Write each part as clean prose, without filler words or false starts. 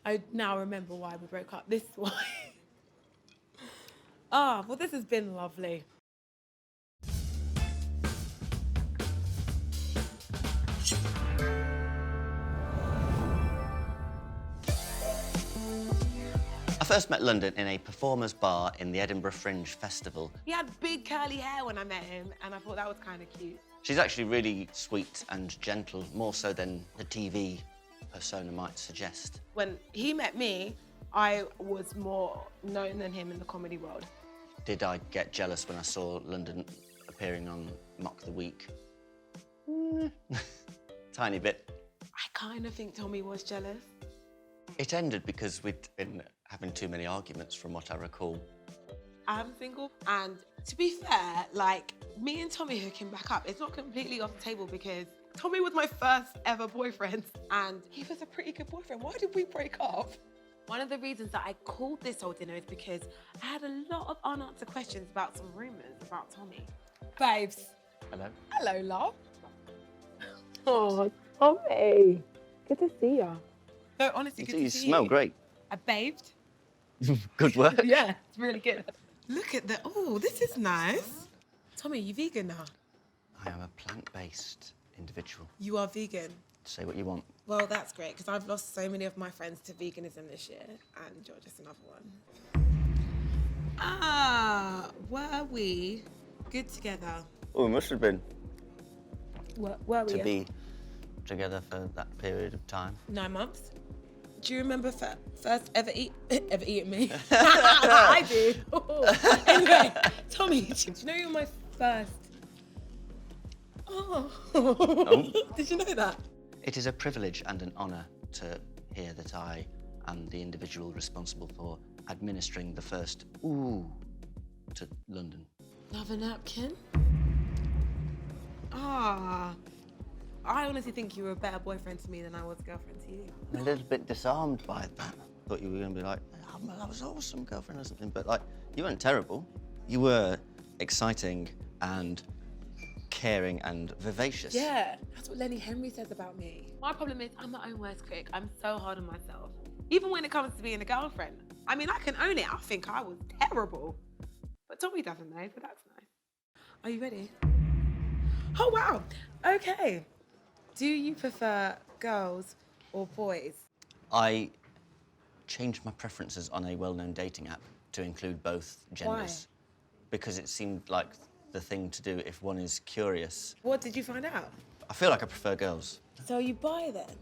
I now remember why we broke up. This is why. Ah, well, this has been lovely. I first met London in a performer's bar in the Edinburgh Fringe Festival. He had big curly hair when I met him, and I thought that was kind of cute. She's actually really sweet and gentle, more so than the TV persona might suggest. When he met me, I was more known than him in the comedy world. Did I get jealous when I saw London appearing on Mock the Week? Tiny bit. I kind of think Tommy was jealous. It ended because we'd been having too many arguments, from what I recall. I'm single, and to be fair, like, me and Tommy hooking back up, it's not completely off the table because Tommy was my first ever boyfriend, and he was a pretty good boyfriend. Why did we break up? One of the reasons that I called this whole dinner is because I had a lot of unanswered questions about some rumours about Tommy. Babes. Hello. Hello, love. Oh, Tommy. Good to see you. No, honestly, good to see you. You smell great. I bathed. Good work. Yeah, it's really good. Look at the, oh, this is nice. Tommy, you vegan now? I am a plant-based individual. You are vegan? Say what you want. Well, that's great, because I've lost so many of my friends to veganism this year, and you're just another one. Ah, were we good together? Oh, it must have been. Were we? To be together for that period of time. 9 months. Do you remember first ever eating me? I do. Anyway, Tommy, do you know you're my first? Oh. Did you know that? It is a privilege and an honour to hear that I am the individual responsible for administering the first ooh to London. Love a napkin? Ah. I honestly think you were a better boyfriend to me than I was a girlfriend to you. I'm a little bit disarmed by that. Thought you were going to be like, oh, that was awesome, girlfriend or something. But, like, you weren't terrible. You were exciting and caring and vivacious. Yeah, that's what Lenny Henry says about me. My problem is I'm my own worst critic. I'm so hard on myself. Even when it comes to being a girlfriend. I mean, I can own it. I think I was terrible. But Tommy doesn't know, so that's nice. Are you ready? Oh, wow. Okay. Do you prefer girls or boys? I changed my preferences on a well-known dating app to include both genders. Why? Because it seemed like the thing to do if one is curious. What did you find out? I feel like I prefer girls. So you bi then?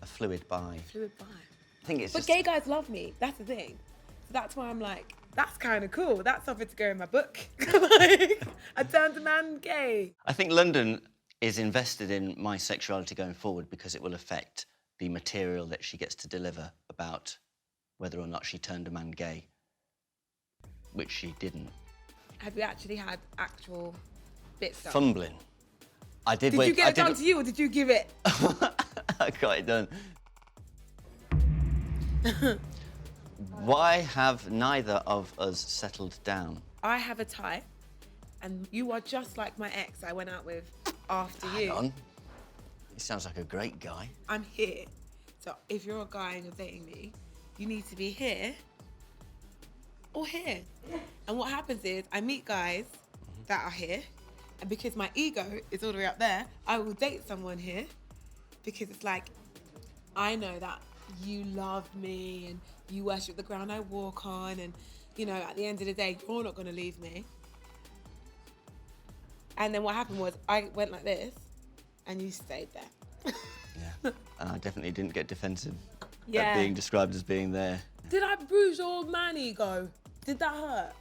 A fluid bi. Fluid bi. I think it's But just... gay guys love me. That's the thing. So that's why I'm like, that's kind of cool. That's something to go in my book. Like, I turned a man gay. I think London is invested in my sexuality going forward because it will affect the material that she gets to deliver about whether or not she turned a man gay, which she didn't. Have you actually had actual bits done? Fumbling. I did. Did you get it done to you, or did you give it? I got it done. Why have neither of us settled down? I have a type, and you are just like my ex I went out with after you. Hang on. He sounds like a great guy. I'm here. So if you're a guy and you're dating me, you need to be here or here. And what happens is I meet guys that are here, and because my ego is all the way up there, I will date someone here because it's like, I know that you love me and you worship the ground I walk on, and you know, at the end of the day, you're not gonna leave me. And then what happened was I went like this and you stayed there. Yeah. And I definitely didn't get defensive Yeah. at being described as being there. Did I bruise your man ego? Did that hurt?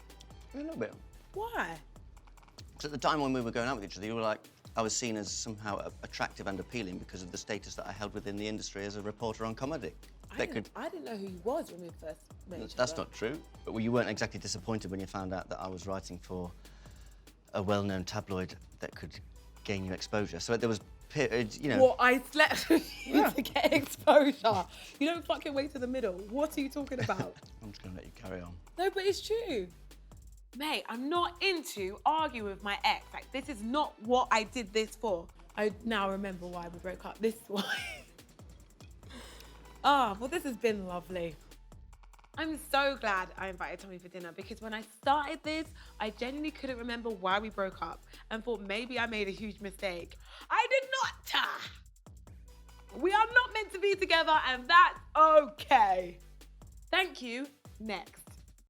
A little bit. Why? Because at the time when we were going out with each other, you were like, I was seen as somehow attractive and appealing because of the status that I held within the industry as a reporter on comedy. I didn't know who you was when we first met each other. That's not true. But you weren't exactly disappointed when you found out that I was writing for a well-known tabloid that could gain you exposure. So there was periods, you know... Well, I slept with you to get exposure. You don't fucking wait to the middle. What are you talking about? I'm just going to let you carry on. No, but it's true. Mate, I'm not into arguing with my ex. Like, this is not what I did this for. I now remember why we broke up. This is why. Oh, well, this has been lovely. I'm so glad I invited Tommy for dinner because when I started this, I genuinely couldn't remember why we broke up and thought maybe I made a huge mistake. I did not. We are not meant to be together and that's okay. Thank you. Next.